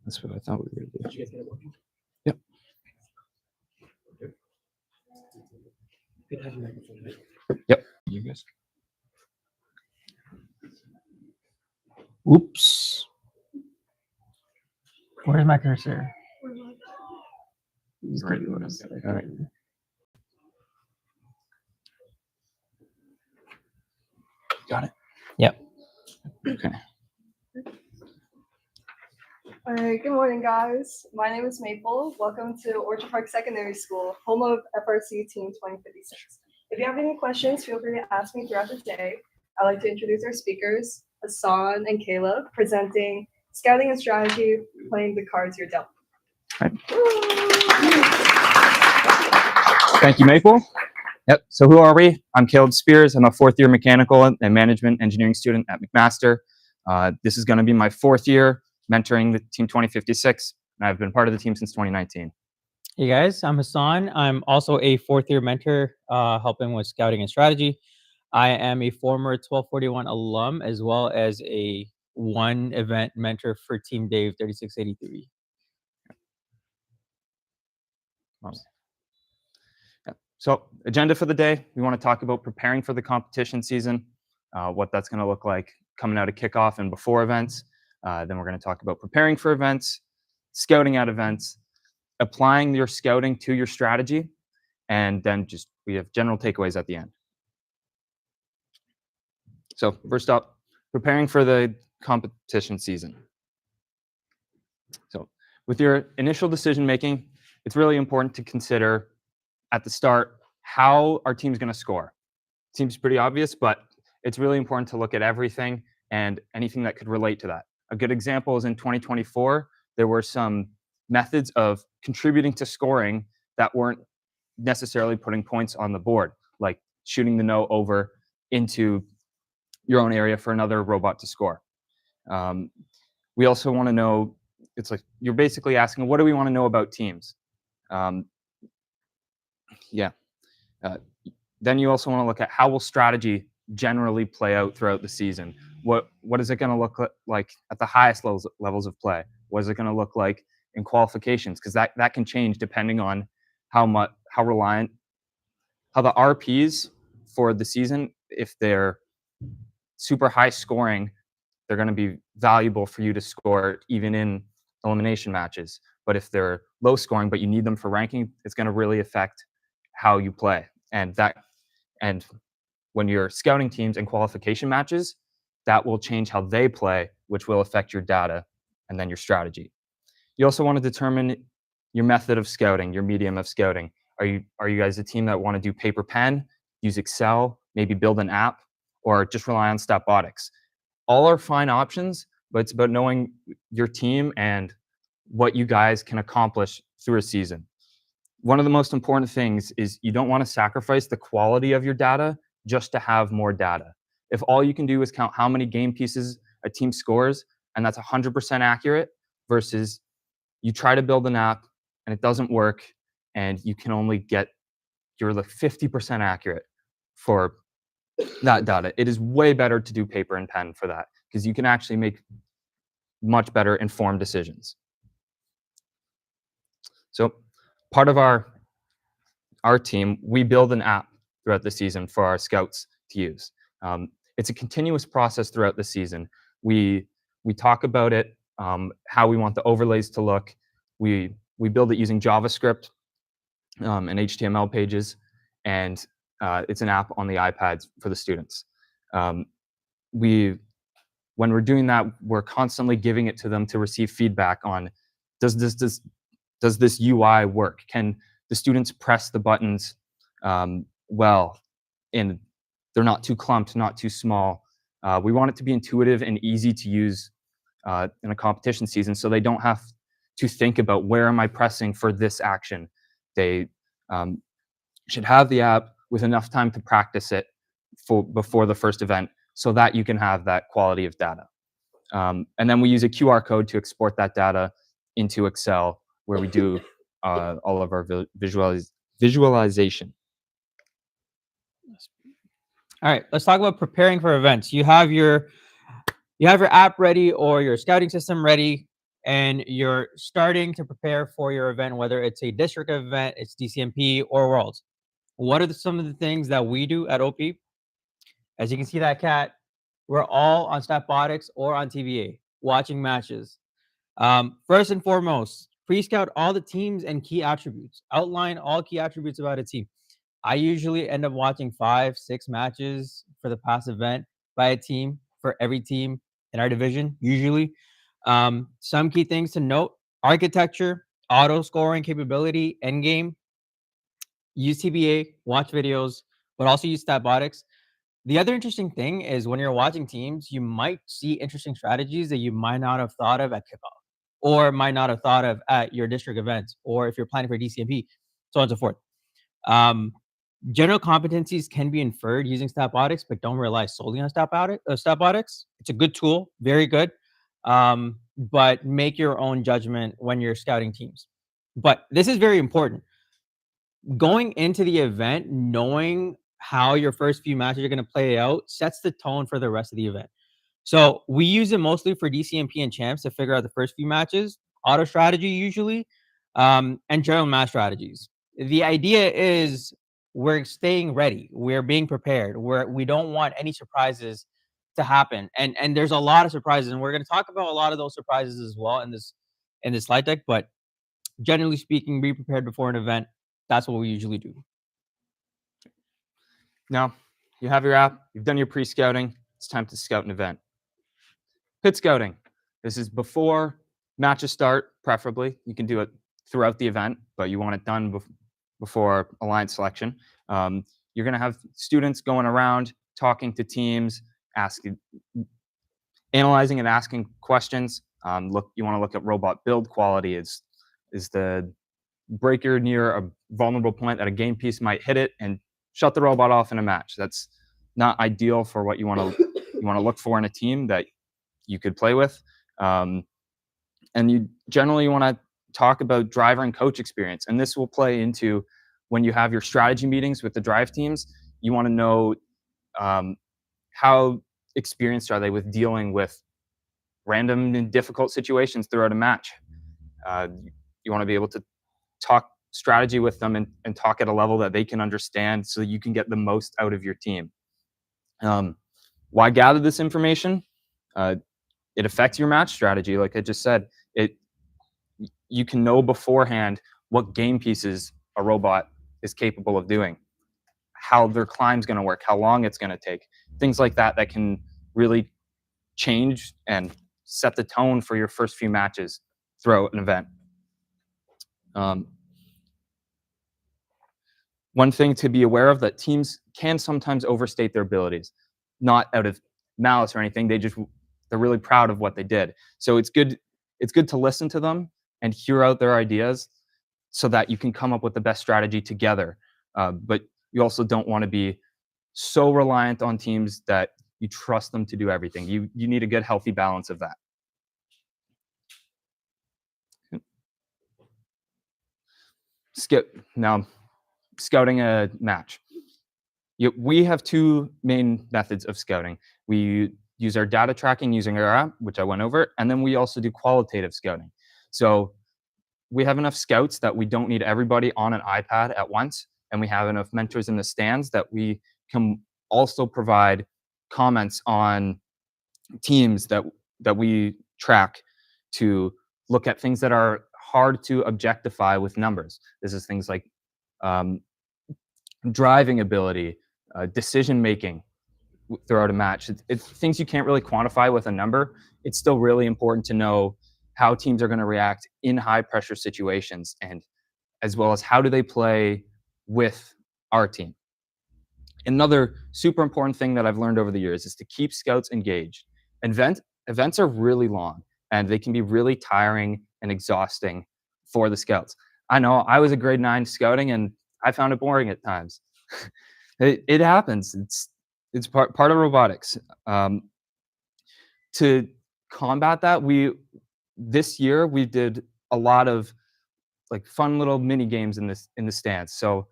That's what I thought we were going to do. Did you guys get it working? Yep. Good to have your microphone, right? Yep. You guys. Oops. Where's my cursor? Right. All right. Got it. Yep. Okay. All right, good morning, guys. My name is Maple. Welcome to Orchard Park Secondary School, home of FRC Team 2056. If you have any questions, feel free to ask me throughout the day. I'd like to introduce our speakers, Hassan and Caleb, presenting Scouting and Strategy, playing the cards you're dealt. Right. Thank you, Maple. Yep. So who are we? I'm Caleb Spears. I'm a fourth-year mechanical and management engineering student at McMaster. This is going to be my fourth year mentoring the Team 2056, and I've been part of the team since 2019. Hey guys, I'm Hassan. I'm also a fourth-year mentor, helping with scouting and strategy. I am a former 1241 alum, as well as a one event mentor for Team Dave 3683. Awesome. Yeah. So agenda for the day, we want to talk about preparing for the competition season, what that's going to look like coming out of kickoff and before events. Then we're going to talk about preparing for events, scouting at events, applying your scouting to your strategy, and then we have general takeaways at the end. So first up, preparing for the competition season. So with your initial decision making, it's really important to consider at the start how our team's going to score. Seems pretty obvious, but it's really important to look at everything and anything that could relate to that. A good example is in 2024, there were some methods of contributing to scoring that weren't necessarily putting points on the board, like shooting the no over into your own area for another robot to score. We also want to know, it's like you're basically asking, what do we want to know about teams? Then you also want to look at how will strategy generally play out throughout the season. What is it going to look like at the highest levels of play? What is it going to look like in qualifications? Because that can change depending on how the RPs for the season, if they're super high scoring, they're going to be valuable for you to score even in elimination matches. But if they're low scoring, but you need them for ranking, it's going to really affect how you play. And when you're scouting teams in qualification matches, that will change how they play, which will affect your data and then your strategy. You also want to determine your method of scouting, your medium of scouting. Are you guys a team that want to do paper pen, use Excel, maybe build an app, or just rely on Statbotics? All are fine options, but it's about knowing your team and what you guys can accomplish through a season. One of the most important things is you don't want to sacrifice the quality of your data just to have more data. If all you can do is count how many game pieces a team scores, and that's 100% accurate, versus you try to build an app and it doesn't work, and you can only you're like 50% accurate for that data. It is way better to do paper and pen for that, because you can actually make much better informed decisions. So part of our team, we build an app throughout the season for our scouts to use. It's a continuous process throughout the season. We talk about it, how we want the overlays to look. We build it using JavaScript and HTML pages, and it's an app on the iPads for the students. When we're doing that, we're constantly giving it to them to receive feedback on, does this UI work? Can the students press the buttons well, and they're not too clumped, not too small? We want it to be intuitive and easy to use in a competition season, so they don't have to think about, where am I pressing for this action? They should have the app with enough time to practice it before the first event, so that you can have that quality of data. And then we use a QR code to export that data into Excel, where we do all of our visualization. All right, let's talk about preparing for events. You have your app ready or your scouting system ready. and you're starting to prepare for your event, whether it's a district event, it's DCMP or Worlds. What are some of the things that we do at OP? As you can see that cat, we're all on Stapbotics or on TVA watching matches. First and foremost, pre-scout all the teams and key attributes. Outline all key attributes about a team. I usually end up watching 5, 6 matches for the past event by a team for every team in our division, usually. Some key things to note: architecture, auto scoring capability, endgame, use TBA, watch videos, but also use Stapbotics. The other interesting thing is when you're watching teams, you might see interesting strategies that you might not have thought of at kickoff or might not have thought of at your district events, or if you're planning for DCMP, so on and so forth. General competencies can be inferred using Stapbotics, but don't rely solely on Stapbotics. It's a good tool, very good, but make your own judgment when you're scouting teams. But this is very important. Going into the event, knowing how your first few matches are going to play out sets the tone for the rest of the event. So we use it mostly for DCMP and champs to figure out the first few matches, auto strategy usually, and general match strategies. The idea is we're staying ready, we're being prepared, we don't want any surprises to happen, and there's a lot of surprises, and we're going to talk about a lot of those surprises as well in this slide deck. But generally speaking, be prepared before an event. That's what we usually do. Now, you have your app, you've done your pre-scouting, it's time to scout an event. Pit scouting. This is before matches start, preferably. You can do it throughout the event, but you want it done before alliance selection. You're going to have students going around, talking to teams, analyzing and asking questions. You want to look at robot build quality. Is the breaker near a vulnerable point that a game piece might hit it and shut the robot off in a match? That's not ideal for what you want to look for in a team that you could play with. And you generally want to talk about driver and coach experience. And this will play into when you have your strategy meetings with the drive teams. You want to know how experienced are they with dealing with random and difficult situations throughout a match. You want to be able to talk strategy with them and talk at a level that they can understand so you can get the most out of your team. Why gather this information? It affects your match strategy. Like I just said, you can know beforehand what game pieces a robot is capable of doing, how their climb's going to work, how long it's going to take, things like that that can really change and set the tone for your first few matches throughout an event. One thing to be aware of, that teams can sometimes overstate their abilities, not out of malice or anything. They're really proud of what they did. So it's good to listen to them and hear out their ideas so that you can come up with the best strategy together. But you also don't want to be so reliant on teams that you trust them to do everything. You need a good, healthy balance of that. Now, scouting a match. We have two main methods of scouting. We use our data tracking using our app, which I went over, and then we also do qualitative scouting. So we have enough scouts that we don't need everybody on an iPad at once, and we have enough mentors in the stands that we can also provide comments on teams that we track to look at things that are hard to objectify with numbers. This is things like driving ability, decision making throughout a match. It's things you can't really quantify with a number. It's still really important to know how teams are going to react in high pressure situations, and as well as how do they play with our team. Another super important thing that I've learned over the years is to keep scouts engaged. Events are really long, and they can be really tiring and exhausting for the scouts. I know I was a grade 9 scouting, and I found it boring at times. It happens. It's part of robotics. To combat that, this year we did a lot of like fun little mini games in the stands. So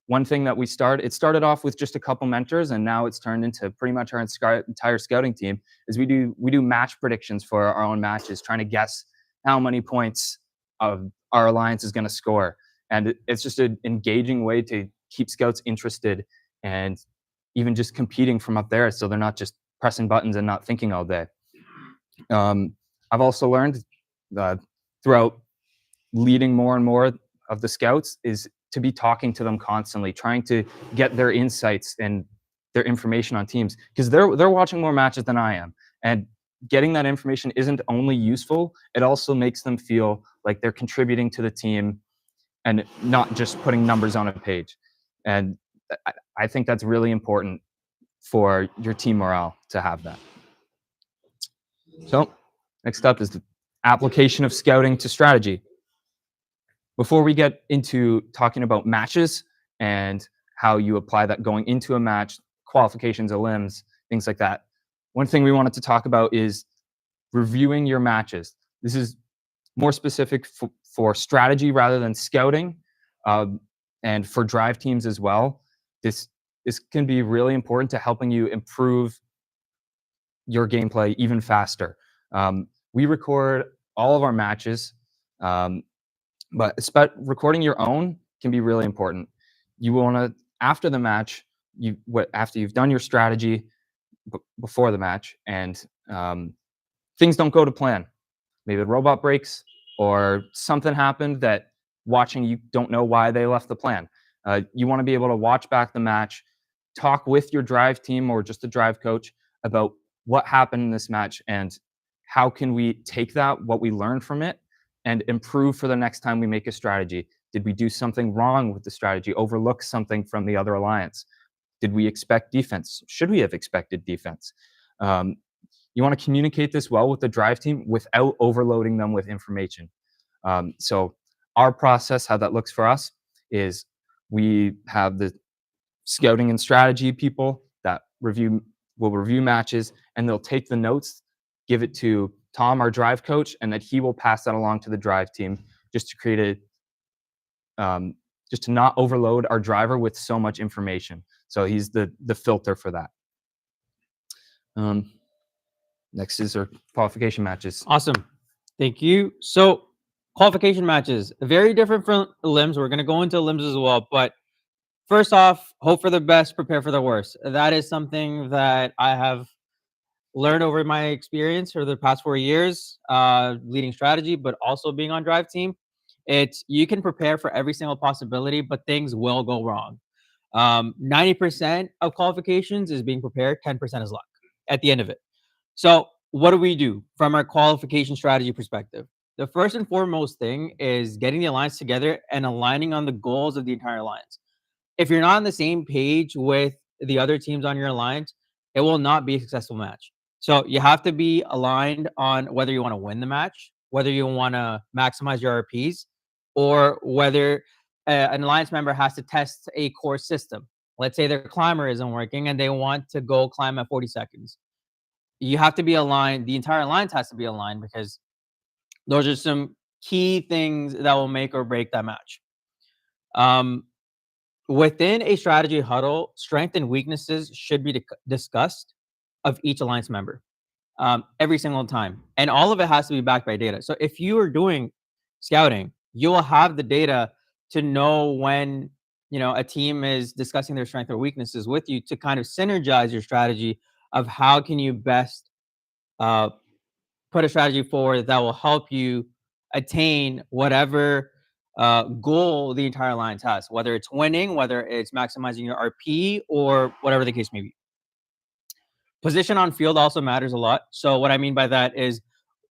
one thing that it started off with just a couple mentors, and now it's turned into pretty much our entire scouting team, is we do match predictions for our own matches, trying to guess how many points of our alliance is going to score. And it's just an engaging way to keep scouts interested and even just competing from up there, so they're not just pressing buttons and not thinking all day. I've also learned throughout leading more and more of the scouts is to be talking to them constantly, trying to get their insights and their information on teams, because they're watching more matches than I am, and getting that information isn't only useful, it also makes them feel like they're contributing to the team and not just putting numbers on a page. And I think that's really important for your team morale to have that. So next up is the application of scouting to strategy. Before we get into talking about matches and how you apply that going into a match, qualifications, elims, things like that, one thing we wanted to talk about is reviewing your matches. This is more specific for strategy rather than scouting, and for drive teams as well. This can be really important to helping you improve your gameplay even faster. We record all of our matches, but recording your own can be really important. You want to, after the match, after you've done your strategy before the match, and things don't go to plan. Maybe the robot breaks or something happened that watching you don't know why they left the plan. You want to be able to watch back the match, talk with your drive team or just the drive coach about what happened in this match and how can we take that, what we learned from it, and improve for the next time we make a strategy. Did we do something wrong with the strategy, overlook something from the other alliance? Did we expect defense? Should we have expected defense? You want to communicate this well with the drive team without overloading them with information. So our process, how that looks for us, is we have the scouting and strategy people that will review matches, and they'll take the notes, give it to Tom, our drive coach, and that he will pass that along to the drive team just to create just to not overload our driver with so much information. So he's the filter for that. Next is our qualification matches. Awesome. Thank you. So qualification matches, very different from limbs. We're going to go into limbs as well. But first off, hope for the best, prepare for the worst. That is something that I have learned over my experience for the past 4 years, leading strategy, but also being on drive team. You can prepare for every single possibility, but things will go wrong. 90% of qualifications is being prepared, 10% is luck at the end of it. So what do we do from our qualification strategy perspective? The first and foremost thing is getting the alliance together and aligning on the goals of the entire alliance. If you're not on the same page with the other teams on your alliance, it will not be a successful match. So you have to be aligned on whether you want to win the match, whether you want to maximize your RPs, or whether an alliance member has to test a core system. Let's say their climber isn't working and they want to go climb at 40 seconds. You have to be aligned. The entire alliance has to be aligned because those are some key things that will make or break that match. Within a strategy huddle, strengths and weaknesses should be discussed of each alliance member every single time. And all of it has to be backed by data. So if you are doing scouting, you will have the data to know when a team is discussing their strengths or weaknesses with you to kind of synergize your strategy of how can you best put a strategy forward that will help you attain whatever goal the entire alliance has, whether it's winning, whether it's maximizing your RP, or whatever the case may be. Position on field also matters a lot. So what I mean by that is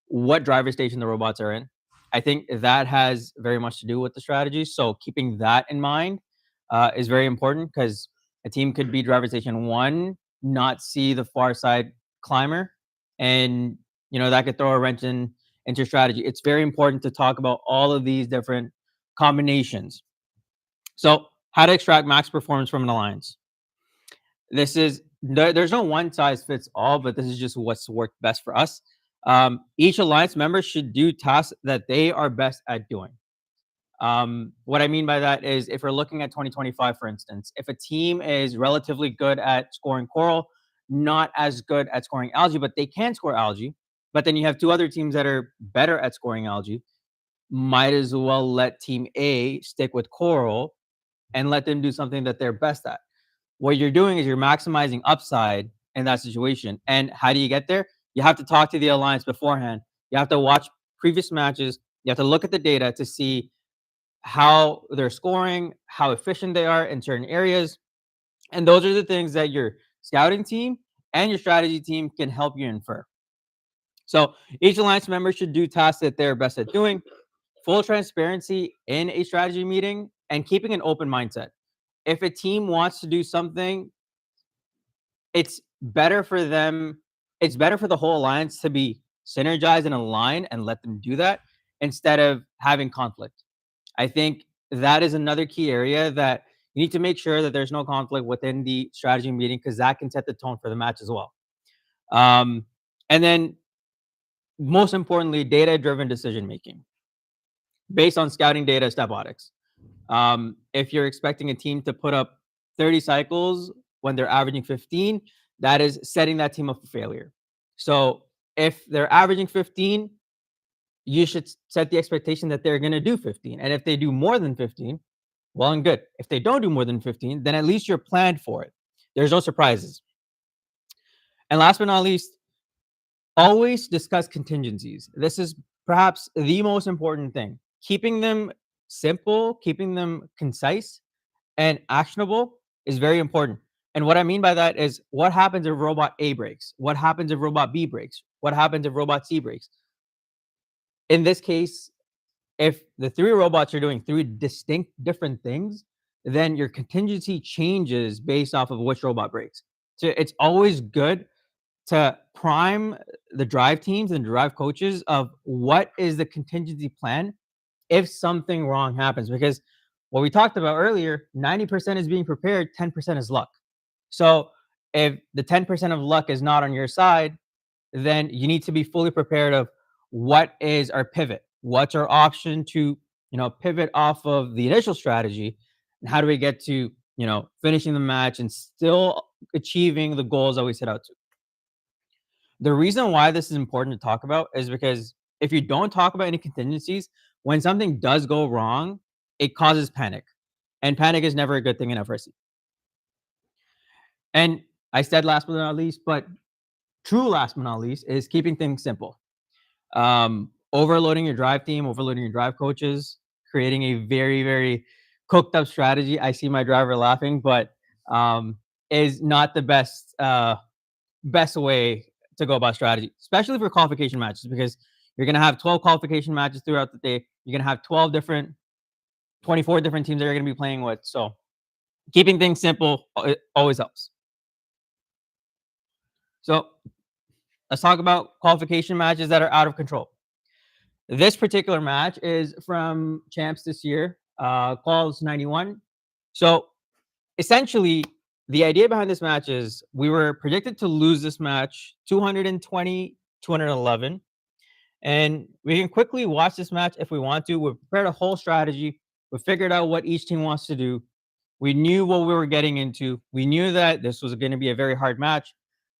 what driver station the robots are in. I think that has very much to do with the strategy. So keeping that in mind is very important because a team could be driver station 1, not see the far side climber, and that could throw a wrench into strategy. It's very important to talk about all of these different combinations. So how to extract max performance from an alliance. There's no one size fits all, but this is just what's worked best for us. Each alliance member should do tasks that they are best at doing. What I mean by that is if we're looking at 2025, for instance, if a team is relatively good at scoring coral, not as good at scoring algae, but they can score algae, but then you have two other teams that are better at scoring algae. Might as well let team A stick with coral and let them do something that they're best at. What you're doing is you're maximizing upside in that situation. And how do you get there? You have to talk to the alliance beforehand. You have to watch previous matches. You have to look at the data to see how they're scoring, how efficient they are in certain areas. And those are the things that your scouting team and your strategy team can help you infer. So each alliance member should do tasks that they're best at doing, full transparency in a strategy meeting, and keeping an open mindset. If a team wants to do something, it's better for them. It's better for the whole alliance to be synergized and aligned and let them do that instead of having conflict. I think that is another key area that you need to make sure that there's no conflict within the strategy meeting, because that can set the tone for the match as well. And then, most importantly, data-driven decision making based on scouting data, statistics. If you're expecting a team to put up 30 cycles when they're averaging 15, that is setting that team up for failure. So if they're averaging 15, you should set the expectation that they're going to do 15. And if they do more than 15, well and good. If they don't do more than 15, then at least you're planned for it. There's no surprises. And last but not least, always discuss contingencies. This is perhaps the most important thing. Keeping them simple, keeping them concise and actionable is very important. And what I mean by that is, what happens if robot A breaks? What happens if robot B breaks? What happens if robot C breaks? In this case, if the three robots are doing three distinct different things, then your contingency changes based off of which robot breaks. So it's always good to prime the drive teams and drive coaches of what is the contingency plan if something wrong happens. Because what we talked about earlier, 90% is being prepared, 10% is luck. So if the 10% of luck is not on your side, then you need to be fully prepared of what is our pivot, what's our option to pivot off of the initial strategy, and how do we get to finishing the match and still achieving the goals that we set out to. The reason why this is important to talk about is because if you don't talk about any contingencies, when something does go wrong, it causes panic, and panic is never a good thing in FRC. And I said last but not least, but true last but not least is keeping things simple. Overloading your drive team, overloading your drive coaches, creating a very, very cooked up strategy. I see my driver laughing, but is not the best way to go about strategy, especially for qualification matches, because you're going to have 12 qualification matches throughout the day. You're going to have 24 different teams that you're going to be playing with. So keeping things simple always helps. So let's talk about qualification matches that are out of control. This particular match is from Champs this year, Quals 91. So essentially, the idea behind this match is we were predicted to lose this match 220-211. And we can quickly watch this match if we want to. We've prepared a whole strategy. We figured out what each team wants to do. We knew what we were getting into. We knew that this was going to be a very hard match.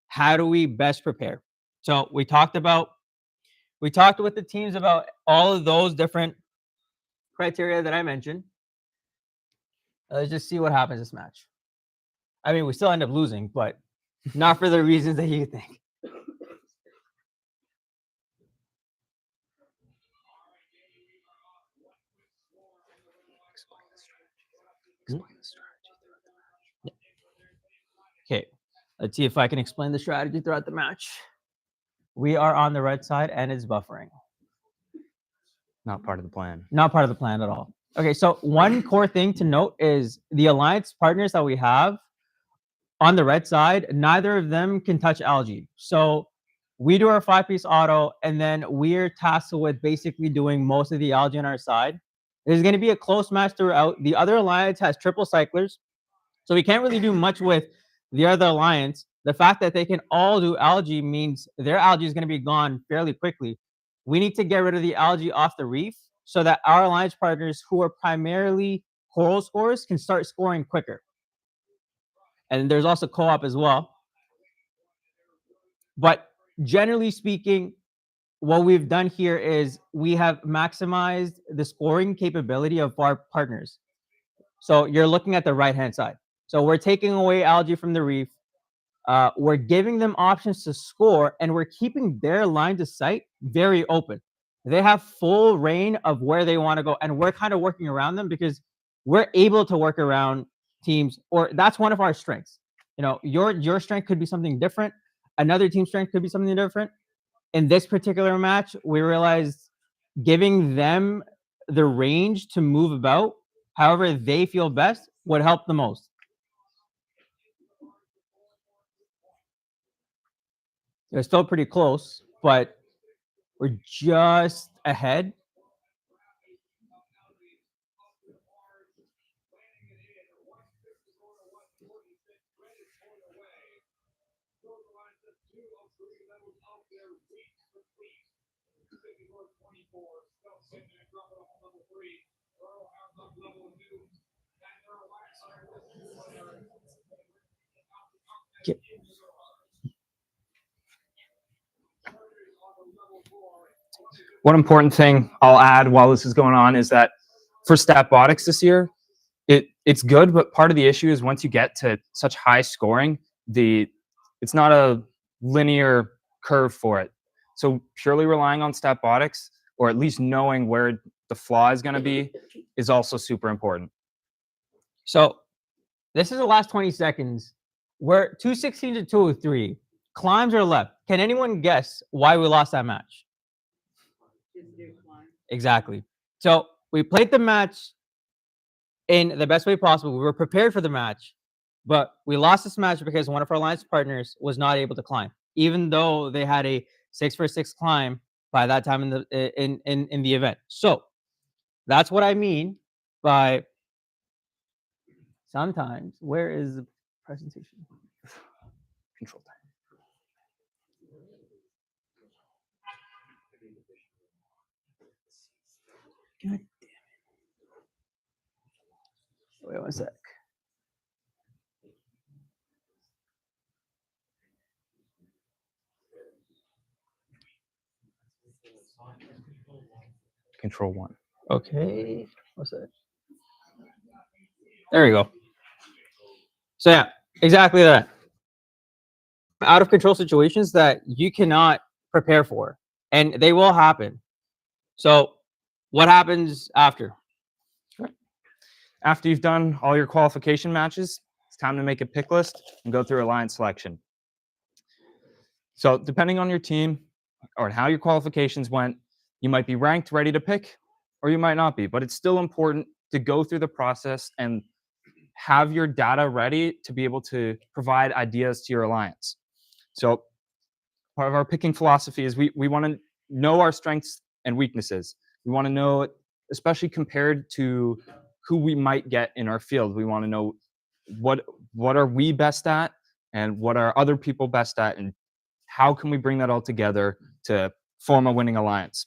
How do we best prepare? So we talked with the teams about all of those different criteria that I mentioned. Let's just see what happens this match. I mean, we still end up losing, but not for the reasons that you think. Okay, let's see if I can explain the strategy throughout the match. We are on the red side and it's buffering. Not part of the plan. Not part of the plan at all. Okay, so one core thing to note is the alliance partners that we have on the red side, neither of them can touch algae. So we do our 5-piece auto, and then we're tasked with basically doing most of the algae on our side. There's going to be a close match throughout. The other alliance has triple cyclers, so we can't really do much with the other alliance. The fact that they can all do algae means their algae is going to be gone fairly quickly. We need to get rid of the algae off the reef so that our alliance partners, who are primarily coral scorers, can start scoring quicker. And there's also co-op as well. But generally speaking, what we've done here is we have maximized the scoring capability of our partners. So you're looking at the right-hand side. So we're taking away algae from the reef. We're giving them options to score, and we're keeping their line to sight very open. They have full reign of where they want to go, and we're kind of working around them because we're able to work around teams, or that's one of our strengths. You know, your strength could be something different. Another team's strength could be something different. In this particular match, we realized giving them the range to move about however they feel best would help the most. It's still pretty close, but we're just ahead. Okay. One important thing I'll add while this is going on is that for Statbotics this year, it's good, but part of the issue is once you get to such high scoring, it's not a linear curve for it. So purely relying on Statbotics, or at least knowing where the flaw is going to be, is also super important. So this is the last 20 seconds. We're 216 to 203. Climbs are left. Can anyone guess why we lost that match? Exactly. So we played the match in the best way possible. We were prepared for the match, but we lost this match because one of our alliance partners was not able to climb, even though they had a 6-for-6 climb by that time in the event. So that's what I mean by sometimes. Where is the presentation? Control time. God damn it. Wait 1 sec. Control 1. Okay. What's that? There we go. So yeah, exactly that. Out of control situations that you cannot prepare for, and they will happen. So what happens after? After you've done all your qualification matches, it's time to make a pick list and go through alliance selection. So depending on your team or how your qualifications went, you might be ranked ready to pick, or you might not be, but it's still important to go through the process and have your data ready to be able to provide ideas to your alliance. So part of our picking philosophy is we want to know our strengths and weaknesses. We want to know, especially compared to who we might get in our field. We want to know what are we best at and what are other people best at, and how can we bring that all together to form a winning alliance.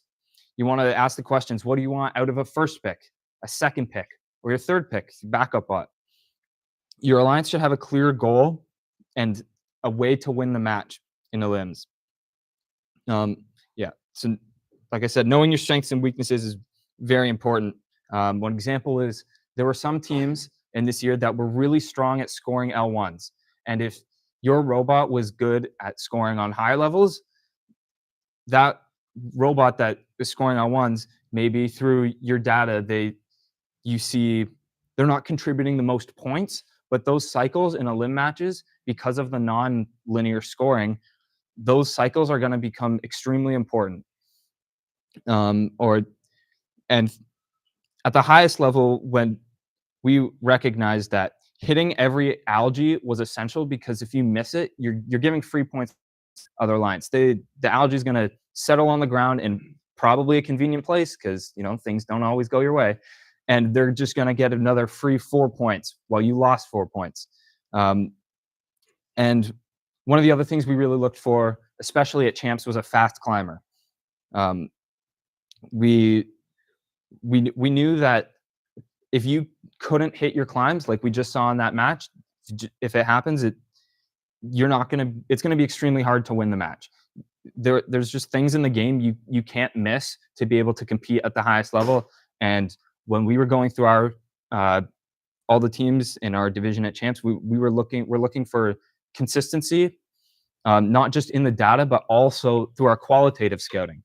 You want to ask the questions: what do you want out of a first pick, a second pick, or your third pick, backup bot? Your alliance should have a clear goal and a way to win the match in the limbs. Yeah, so like I said, knowing your strengths and weaknesses is very important. One example is there were some teams in this year that were really strong at scoring L1s. And if your robot was good at scoring on high levels, that robot that is scoring L1s, maybe through your data, you see they're not contributing the most points, but those cycles in a limb matches, because of the non-linear scoring, those cycles are going to become extremely important. And at the highest level, when we recognized that hitting every algae was essential, because if you miss it, you're giving free points to other lines. The algae is going to settle on the ground in probably a convenient place, because things don't always go your way, and they're just going to get another free 4 points while you lost 4 points. And one of the other things we really looked for, especially at champs, was a fast climber. We knew that if you couldn't hit your climbs, like we just saw in that match, if it happens, it's going to be extremely hard to win the match. there's just things in the game you can't miss to be able to compete at the highest level. And when we were going through our all the teams in our division at champs, we're looking for consistency, not just in the data, but also through our qualitative scouting.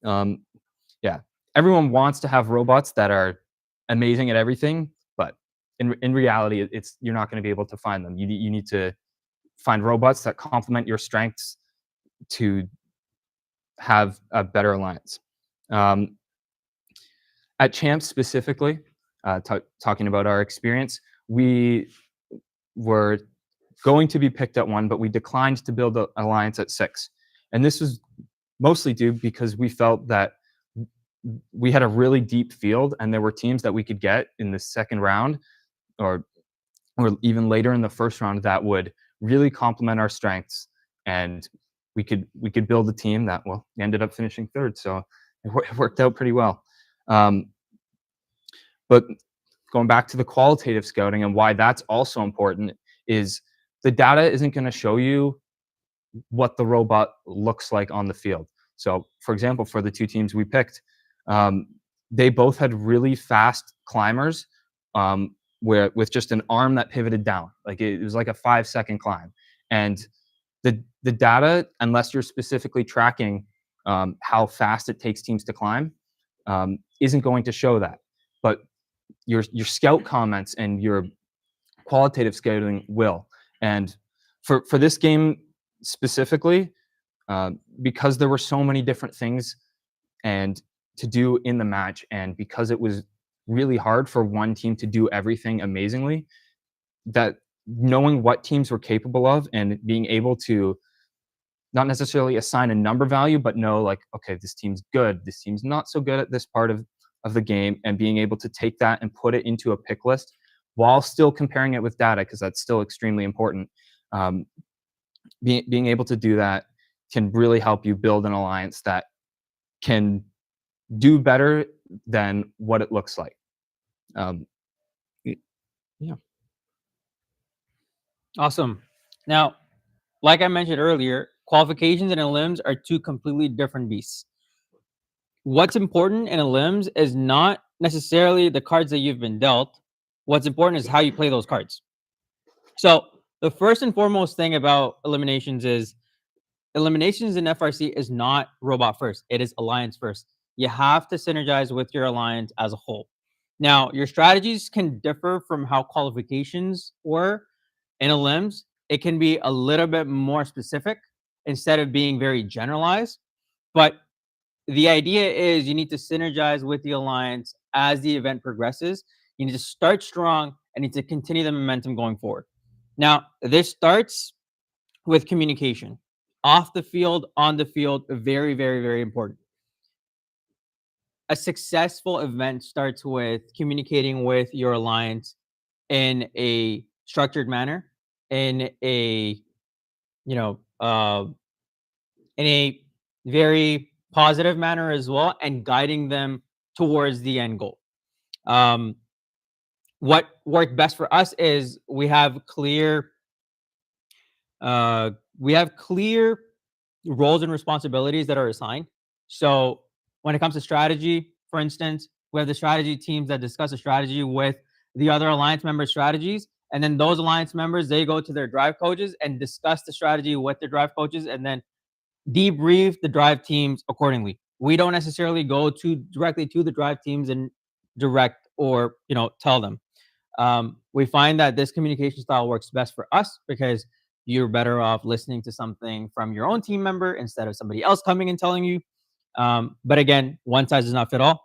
Yeah, everyone wants to have robots that are amazing at everything, but in reality, you're not going to be able to find them. You need to find robots that complement your strengths to have a better alliance. At champs specifically, talking about our experience, we were going to be picked at 1, but we declined to build an alliance at 6. And this was mostly due because we felt that we had a really deep field, and there were teams that we could get in the second round or even later in the first round that would really complement our strengths, and we could build a team that, well, ended up finishing 3rd, so it worked out pretty well. But going back to the qualitative scouting and why that's also important is the data isn't going to show you what the robot looks like on the field. So, for example, for the 2 teams we picked, they both had really fast climbers, where with just an arm that pivoted down, like it was like a 5-second climb. And the data, unless you're specifically tracking how fast it takes teams to climb, isn't going to show that. But your scout comments and your qualitative scouting will. And for this game specifically, because there were so many different things and to do in the match, and because it was really hard for one team to do everything amazingly, that knowing what teams were capable of and being able to not necessarily assign a number value, but know, like, okay, this team's good, this team's not so good at this part of the game, and being able to take that and put it into a pick list while still comparing it with data, because that's still extremely important. Being able to do that can really help you build an alliance that can do better than what it looks like. Yeah. Awesome. Now, like I mentioned earlier, qualifications and elims are 2 completely different beasts. What's important in elims is not necessarily the cards that you've been dealt. What's important is how you play those cards. So the first and foremost thing about eliminations is eliminations in FRC is not robot first. It is alliance first. You have to synergize with your alliance as a whole. Now, your strategies can differ from how qualifications were in elims. It can be a little bit more specific instead of being very generalized. But the idea is you need to synergize with the alliance as the event progresses. You need to start strong and need to continue the momentum going forward. Now, this starts with communication. Off the field, on the field, very, very, very important. A successful event starts with communicating with your alliance in a structured manner, in a, you know, in a very positive manner as well, and guiding them towards the end goal. What worked best for us is we have clear roles and responsibilities that are assigned. So when it comes to strategy, for instance, we have the strategy teams that discuss a strategy with the other alliance members' strategies. And then those alliance members, they go to their drive coaches and discuss the strategy with their drive coaches and then debrief the drive teams accordingly. We don't necessarily go directly to the drive teams and direct or tell them. We find that this communication style works best for us because you're better off listening to something from your own team member instead of somebody else coming and telling you. But again, one size does not fit all.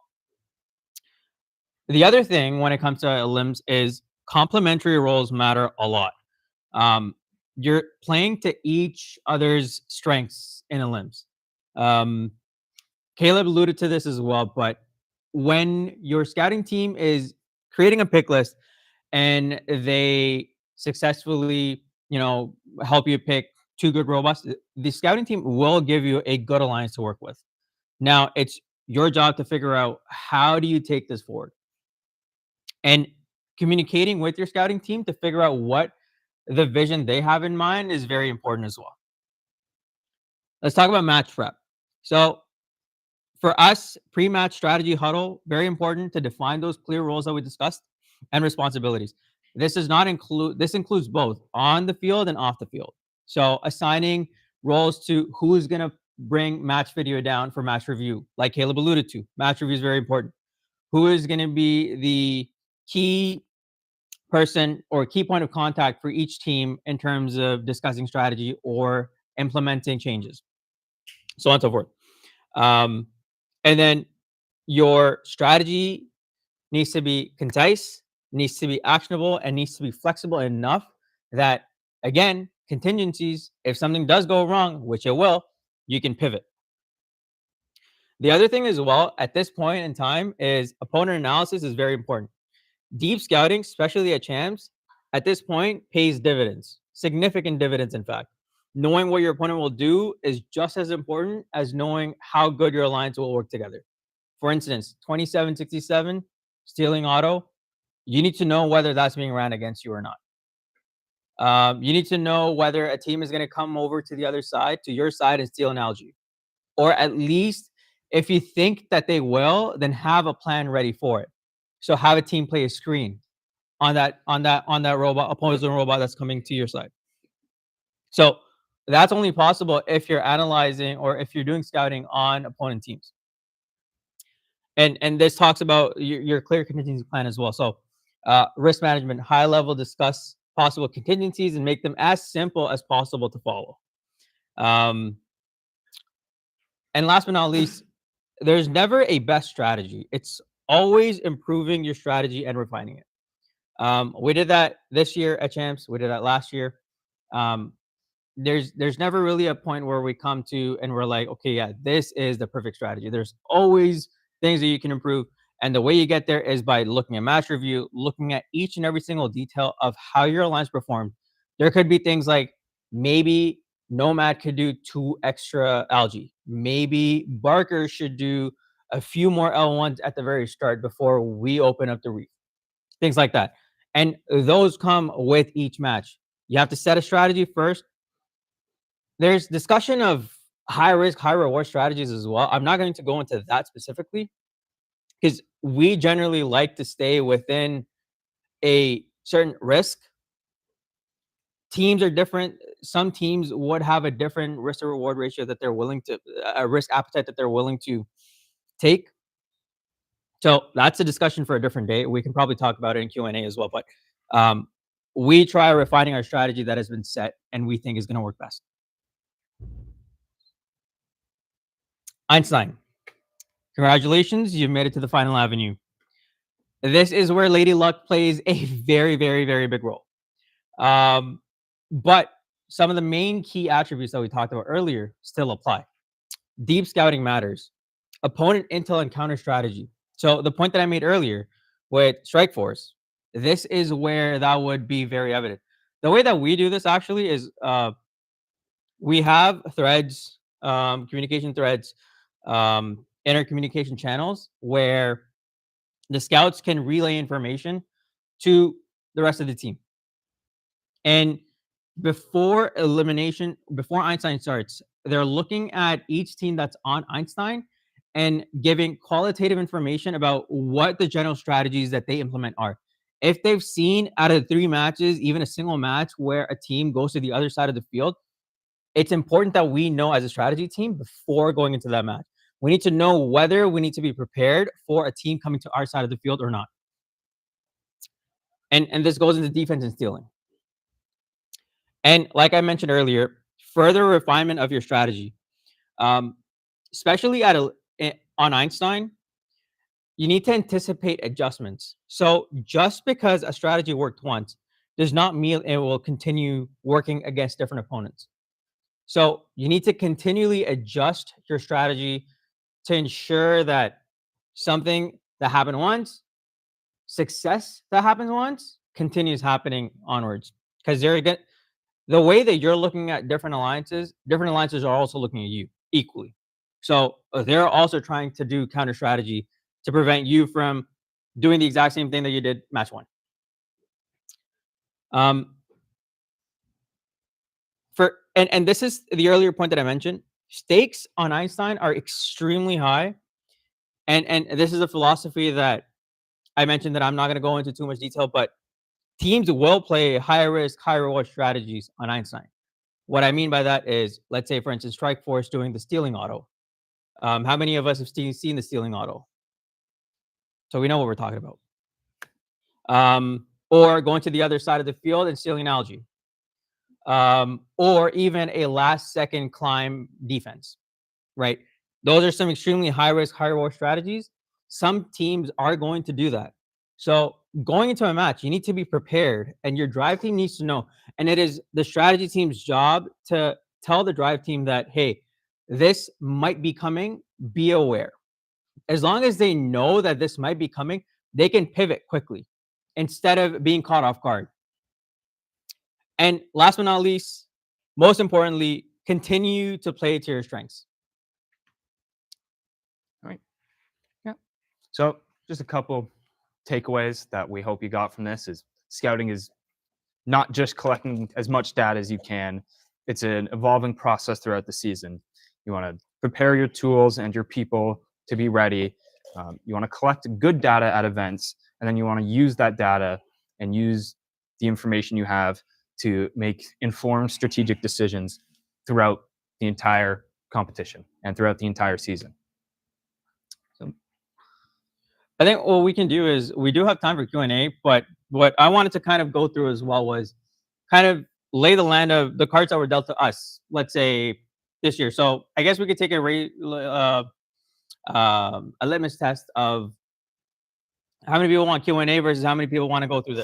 The other thing when it comes to elims is complementary roles matter a lot. You're playing to each other's strengths in elims. Caleb alluded to this as well, but when your scouting team is creating a pick list and they successfully, help you pick 2 good robots, the scouting team will give you a good alliance to work with. Now, it's your job to figure out how do you take this forward. And communicating with your scouting team to figure out what the vision they have in mind is very important as well. Let's talk about match prep. So for us, pre-match strategy huddle, very important to define those clear roles that we discussed and responsibilities. This includes both on the field and off the field. So assigning roles to who's going to bring match video down for match review, like Caleb alluded to. Match review is very important. Who is going to be the key person or key point of contact for each team in terms of discussing strategy or implementing changes, so on and so forth. And then your strategy needs to be concise, needs to be actionable, and needs to be flexible enough that, again, contingencies, if something does go wrong, which it will, you can pivot. The other thing as well at this point in time is opponent analysis is very important. Deep scouting, especially at champs, at this point pays dividends, significant dividends, in fact. Knowing what your opponent will do is just as important as knowing how good your alliance will work together. For instance, 2767, stealing auto, you need to know whether that's being ran against you or not. You need to know whether a team is going to come over to the other side, to your side, and steal an algae. Or at least, if you think that they will, then have a plan ready for it. So have a team play a screen on that robot, opposing robot that's coming to your side. So that's only possible if you're analyzing or if you're doing scouting on opponent teams. And this talks about your clear contingency plan as well. So risk management, high level, discuss possible contingencies and make them as simple as possible to follow. And last but not least, there's never a best strategy. It's always improving your strategy and refining it. We did that this year at Champs. We did that last year. There's never really a point where we come to and we're like, okay, yeah, this is the perfect strategy. There's always things that you can improve. And the way you get there is by looking at match review, looking at each and every single detail of how your alliance performed. There could be things like maybe Nomad could do 2 extra algae. Maybe Barker should do a few more L1s at the very start before we open up the reef. Things like that. And those come with each match. You have to set a strategy first. There's discussion of high risk, high reward strategies as well. I'm not going to go into that specifically because we generally like to stay within a certain risk. Teams are different. Some teams would have a different risk to reward ratio that they're willing to, a risk appetite that they're willing to take. So that's a discussion for a different day. We can probably talk about it in Q&A as well. But we try refining our strategy that has been set and we think is going to work best. Einstein, congratulations, you've made it to the final avenue. This is where Lady Luck plays a very, very, very big role. But some of the main key attributes that we talked about earlier still apply. Deep scouting matters. Opponent intel and counter strategy. So the point that I made earlier with Strike Force, this is where that would be very evident. The way that we do this actually is we have threads, communication threads, intercommunication channels where the scouts can relay information to the rest of the team. And before elimination, before Einstein starts, they're looking at each team that's on Einstein and giving qualitative information about what the general strategies that they implement are. If they've seen out of 3 matches, even a single match where a team goes to the other side of the field, it's important that we know as a strategy team before going into that match. We need to know whether we need to be prepared for a team coming to our side of the field or not. And this goes into defense and stealing. And like I mentioned earlier, further refinement of your strategy, especially on Einstein, you need to anticipate adjustments. So just because a strategy worked once does not mean it will continue working against different opponents. So you need to continually adjust your strategy to ensure that something that happened once, success that happens once, continues happening onwards. Because the way that you're looking at different alliances are also looking at you equally. So they're also trying to do counter strategy to prevent you from doing the exact same thing that you did match 1. And this is the earlier point that I mentioned. stakes on Einstein are extremely high. And this is a philosophy that I mentioned that I'm not going to go into too much detail, but teams will play high risk, high reward strategies on Einstein. What I mean by that is, let's say, for instance, Strike Force doing the stealing auto. How many of us have seen the stealing auto? So we know what we're talking about. Or going to the other side of the field and stealing algae. Or even a last second climb defense, right? Those are some extremely high risk, high reward strategies. Some teams are going to do that. So going into a match, you need to be prepared, and your drive team needs to know. And it is the strategy team's job to tell the drive team that, hey, this might be coming, be aware. As long as they know that this might be coming, they can pivot quickly instead of being caught off guard. And last but not least, most importantly, continue to play to your strengths. All right. Yeah. So just a couple takeaways that we hope you got from this is scouting is not just collecting as much data as you can. It's an evolving process throughout the season. You want to prepare your tools and your people to be ready. You want to collect good data at events, and then you want to use that data and use the information you have to make informed strategic decisions throughout the entire competition and throughout the entire season. So I think what we can do is we do have time for Q&A, but what I wanted to kind of go through as well was kind of lay the land of the cards that were dealt to us, let's say this year. So I guess we could take a litmus test of how many people want Q&A versus how many people want to go through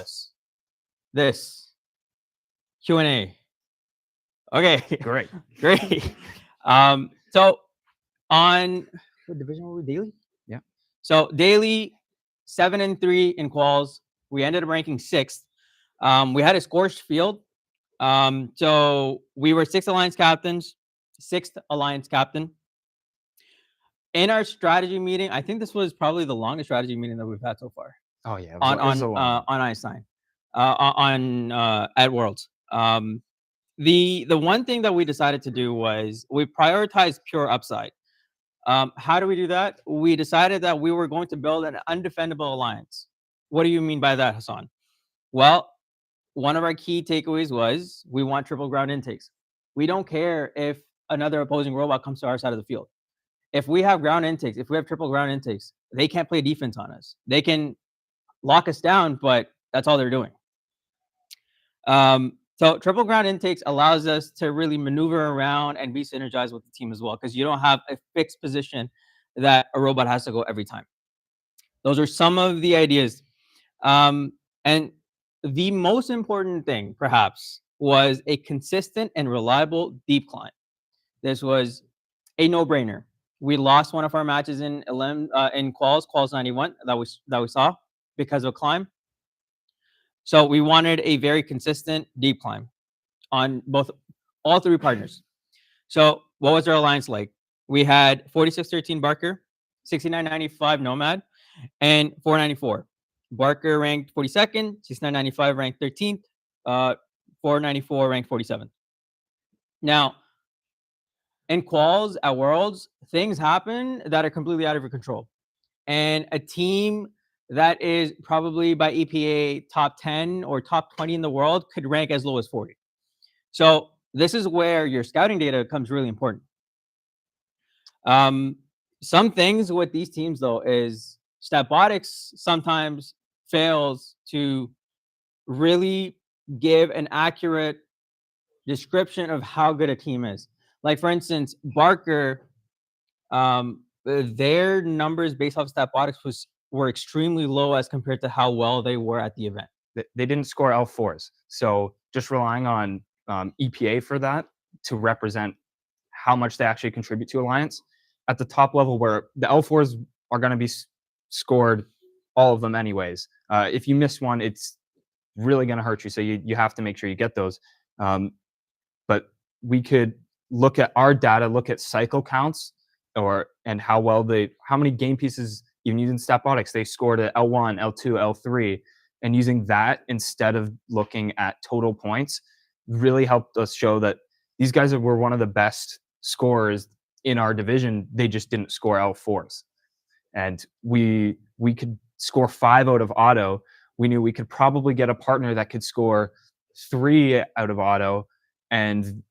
this Q&A. Okay, great. great. So on what division were we, daily? Yeah. So daily 7-3 in quals. We ended up ranking 6th. We had a scorched field. So we were 6 alliance captains, 6th alliance captain. In our strategy meeting, I think this was probably the longest strategy meeting that we've had so far. Oh yeah, on Einstein, at Worlds. The one thing that we decided to do was we prioritized pure upside. How do we do that? We decided that we were going to build an undefendable alliance. What do you mean by that, Hassan? Well, one of our key takeaways was we want triple ground intakes. We don't care if another opposing robot comes to our side of the field. If we have ground intakes, if we have triple ground intakes, they can't play defense on us. They can lock us down, but that's all they're doing. So triple ground intakes allows us to really maneuver around and be synergized with the team as well, because you don't have a fixed position that a robot has to go every time. Those are some of the ideas. And the most important thing, perhaps, was a consistent and reliable deep climb. This was a no-brainer. We lost one of our matches in quals 91 that we saw because of climb. So we wanted a very consistent deep climb on all 3 partners. So what was our alliance like? We had 4613 Barker, 6995 Nomad, and 494. Barker ranked 42nd, 6995 ranked 13th, 494 ranked 47th. Now, in quals at Worlds, things happen that are completely out of your control. And a team that is probably by EPA top 10 or top 20 in the world could rank as low as 40. So this is where your scouting data becomes really important. Some things with these teams, though, is Statbotics sometimes fails to really give an accurate description of how good a team is. Like, for instance, Barker, their numbers based off Statbotics were extremely low as compared to how well they were at the event. They didn't score L4s. So just relying on EPA for that to represent how much they actually contribute to Alliance at the top level, where the L4s are going to be scored, all of them anyways. If you miss one, it's really going to hurt you. So you have to make sure you get those. But we could look at our data, look at cycle counts, and how many game pieces, even using Statbotics, they scored at L1, L2, L3, and using that instead of looking at total points really helped us show that these guys were one of the best scorers in our division, they just didn't score L4s. And we could score 5 out of auto. We knew we could probably get a partner that could score 3 out of auto, and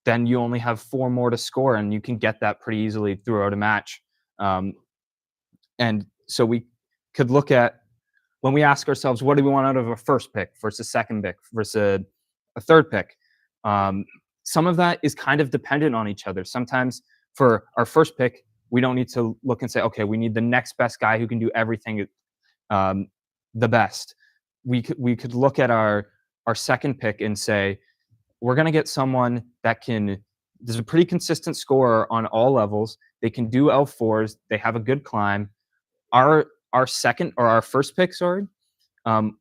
then you only have 4 more to score, and you can get that pretty easily throughout a match. And so we could look at, when we ask ourselves, what do we want out of a first pick versus second pick versus a third pick? Some of that is kind of dependent on each other. Sometimes for our first pick, we don't need to look and say, okay, we need the next best guy who can do everything the best. We could look at our second pick and say, we're going to get someone that there's a pretty consistent scorer on all levels. They can do L4s. They have a good climb. Our second or our first pick,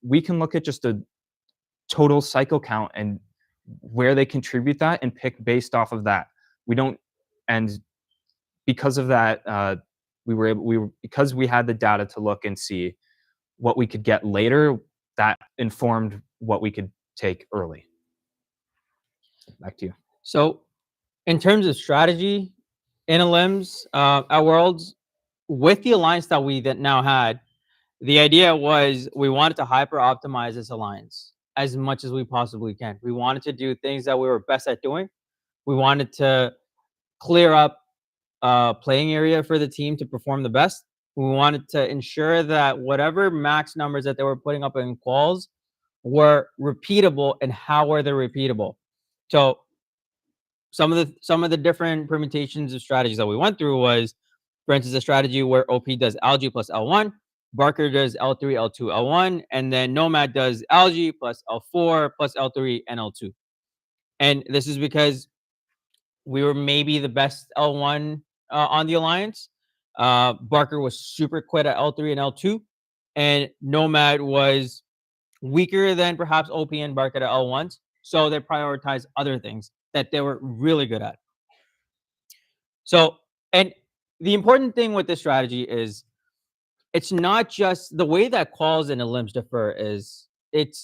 we can look at just a total cycle count and where they contribute that and pick based off of that. And because of that, because we had the data to look and see what we could get later, that informed what we could take early. Back to you. So, in terms of strategy in Elims at Worlds, with the alliance that we now had, the idea was we wanted to hyper optimize this alliance as much as we possibly can. We wanted to do things that we were best at doing. We wanted to clear up playing area for the team to perform the best. We wanted to ensure that whatever max numbers that they were putting up in quals were repeatable, and how are they repeatable. So some of the different permutations of strategies that we went through was, for instance, a strategy where OP does Algae plus L1, Barker does L3, L2, L1, and then Nomad does Algae plus L4 plus L3 and L2. And this is because we were maybe the best L1 on the alliance. Barker was super quick at L3 and L2, and Nomad was weaker than perhaps OP and Barker at L1s. So they prioritized other things that they were really good at. So, and the important thing with this strategy is, it's not just the way that quals and elims differ. Is it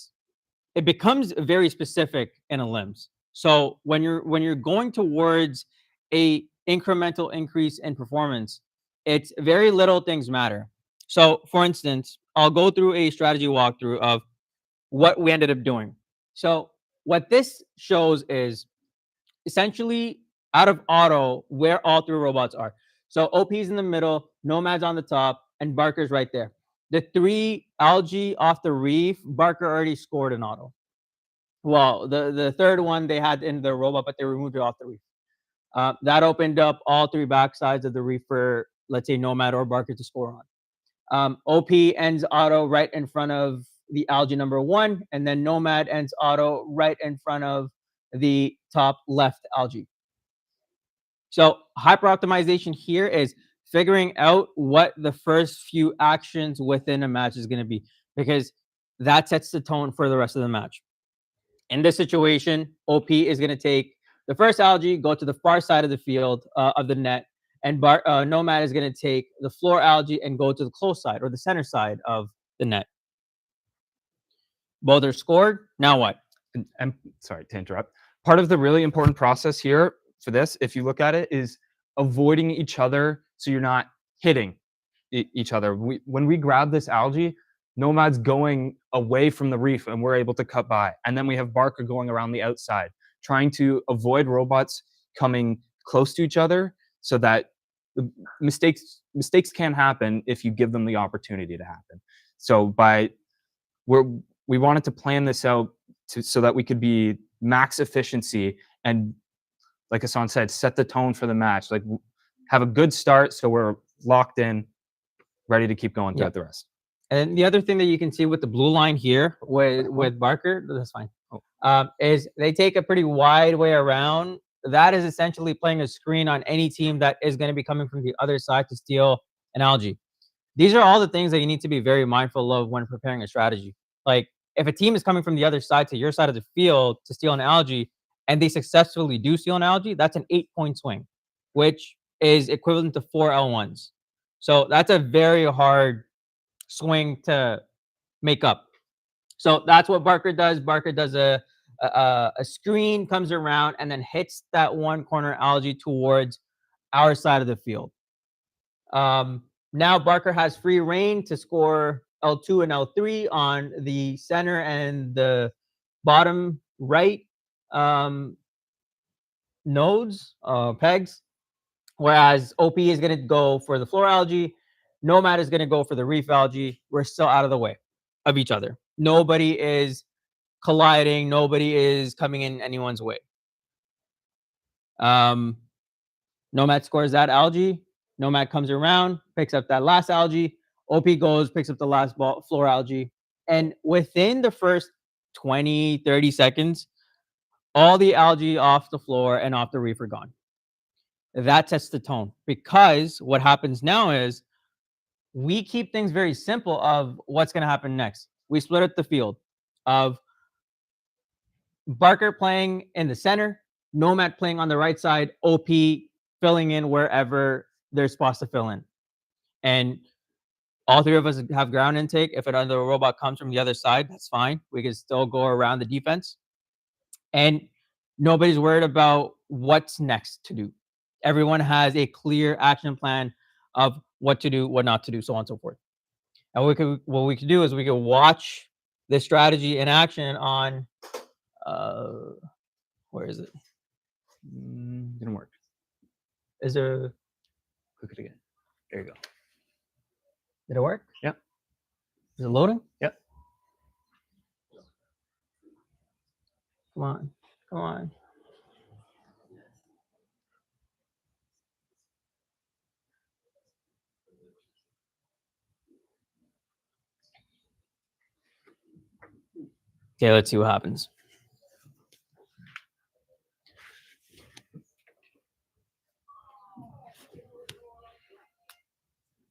becomes very specific in elims. So when you're going towards a incremental increase in performance, it's very little things matter. So for instance, I'll go through a strategy walkthrough of what we ended up doing. So what this shows is essentially out of auto where all 3 robots are. So OP's in the middle, Nomad's on the top, and Barker's right there. The 3 Algae off the reef, Barker already scored an auto. Well, the third one they had in the robot, but they removed it off the reef. That opened up all 3 backsides of the reef for, let's say, Nomad or Barker to score on. OP ends auto right in front of the Algae number 1, and then Nomad ends auto right in front of the top left Algae. So hyper optimization here is figuring out what the first few actions within a match is going to be, because that sets the tone for the rest of the match. In this situation, OP is going to take the first Algae, go to the far side of the field of the net, and Nomad is going to take the floor Algae and go to the close side or the center side of the net. Both are scored. Now what? And sorry to interrupt. Part of the really important process here for this, if you look at it, is avoiding each other so you're not hitting each other. When we grab this Algae, Nomad's going away from the reef and we're able to cut by. And then we have Barker going around the outside, trying to avoid robots coming close to each other so that mistakes can happen if you give them the opportunity to happen. So we wanted to plan this out so that we could be max efficiency and, like Hassan said, set the tone for the match. Like, have a good start so we're locked in, ready to keep going throughout the rest. And the other thing that you can see with the blue line here with Barker, that's fine, is they take a pretty wide way around. That is essentially playing a screen on any team that is going to be coming from the other side to steal an Algae. These are all the things that you need to be very mindful of when preparing a strategy. Like, if a team is coming from the other side to your side of the field to steal an Algae, and they successfully do steal an Algae, that's an 8-point swing, which is equivalent to 4 L1s. So that's a very hard swing to make up. So that's what Barker does. Barker does a a screen comes around and then hits that one corner algae towards our side of the field. Now Barker has free reign to score L2 and L3 on the center and the bottom right nodes, pegs, whereas OP is going to go for the floor algae. Nomad is going to go for the reef algae. We're still out of the way of each other. Nobody is colliding. Nobody is coming in anyone's way. Nomad scores that algae. Nomad comes around, picks up that last algae. OP goes, picks up the last floor algae. And within the first 20, 30 seconds, all the algae off the floor and off the reef are gone. That sets the tone, because what happens now is we keep things very simple of what's going to happen next. We split up the field of Barker playing in the center, Nomad playing on the right side, OP filling in wherever there's spots to fill in. And all three of us have ground intake. If another robot comes from the other side, that's fine. We can still go around the defense. And nobody's worried about what's next to do. Everyone has a clear action plan of what to do, what not to do, so on and so forth. And what we could do is we could watch this strategy in action on, where is it? Didn't work. Is there? Click it again. There you go. Did it work? Yep. Is it loading? Yep. Come on. Come on. Okay, let's see what happens.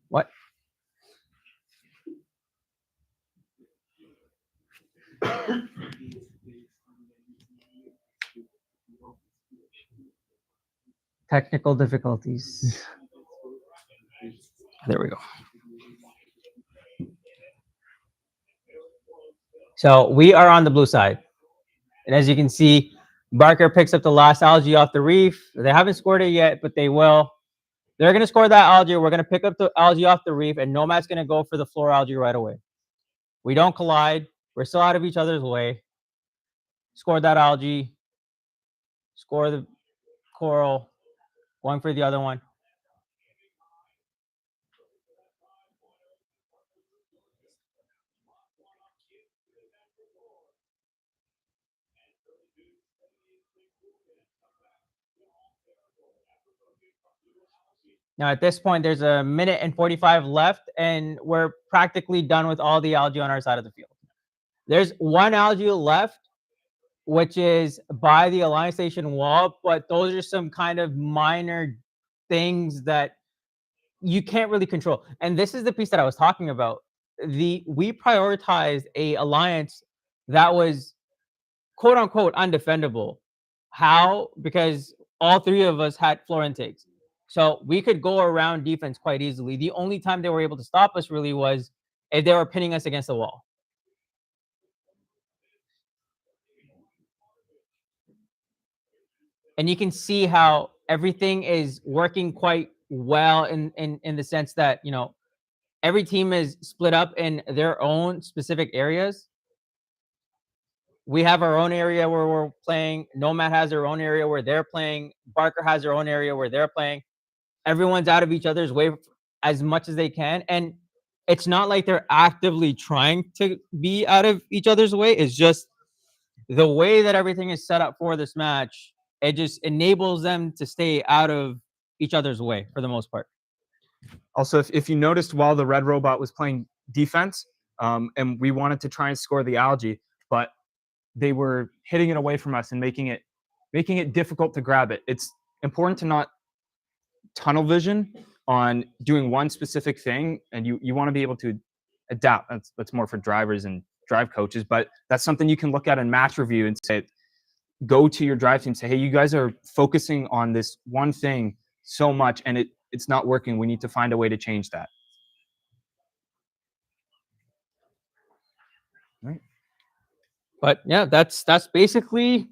What? Technical difficulties. There we go. So we are on the blue side. And as you can see, Barker picks up the last algae off the reef. They haven't scored it yet, but they will. They're going to score that algae. We're going to pick up the algae off the reef, and Nomad's going to go for the floor algae right away. We don't collide. We're still out of each other's way. Score that algae. Score the coral. Going for the other one. Now, at this point, there's a minute and 45 left, and we're practically done with all the algae on our side of the field. There's one algae left, which is by the Alliance Station wall, but those are some kind of minor things that you can't really control. And this is the piece that I was talking about. We prioritized a alliance that was quote unquote undefendable. How? Because all three of us had floor intakes. So we could go around defense quite easily. The only time they were able to stop us really was if they were pinning us against the wall. And you can see how everything is working quite well in the sense that, you know, every team is split up in their own specific areas. We have our own area where we're playing. Nomad has their own area where they're playing. Barker has their own area where they're playing. Everyone's out of each other's way as much as they can. And it's not like they're actively trying to be out of each other's way. It's just the way that everything is set up for this match. It just enables them to stay out of each other's way for the most part. Also, if you noticed while the red robot was playing defense, and we wanted to try and score the algae, but they were hitting it away from us and making it difficult to grab it. It's important to not tunnel vision on doing one specific thing, and you want to be able to adapt. That's more for drivers and drive coaches, but that's something you can look at in match review and say, go to your drive team and say, hey, you guys are focusing on this one thing so much and it's not working. We need to find a way to change that. Right. But yeah, that's basically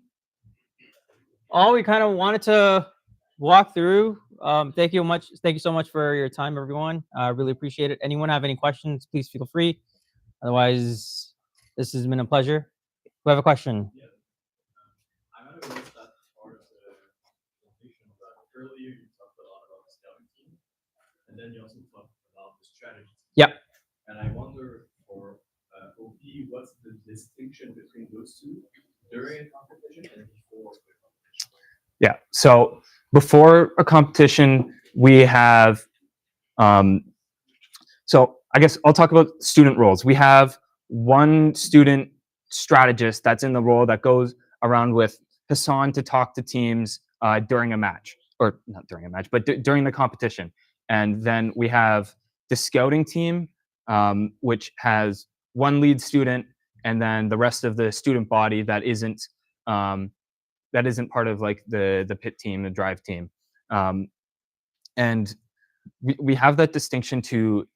all we kind of wanted to walk through. Thank you much. Thank you so much for your time, everyone. I really appreciate it. Anyone have any questions? Please feel free. Otherwise, this has been a pleasure. We have a question. I might have missed that part of the presentation, but earlier you talked a lot about the scouting team, and then you also talked about the strategy team. Yep. And I wonder for OP, what's the distinction between those two during a competition and before the competition? Yeah. So before a competition, we have. So I guess I'll talk about student roles. We have one student strategist that's in the role that goes around with Hassan to talk to teams during a match, or not during a match, but during the competition. And then we have the scouting team, which has one lead student, and then the rest of the student body that isn't part of like the pit team, the drive team. And we have that distinction to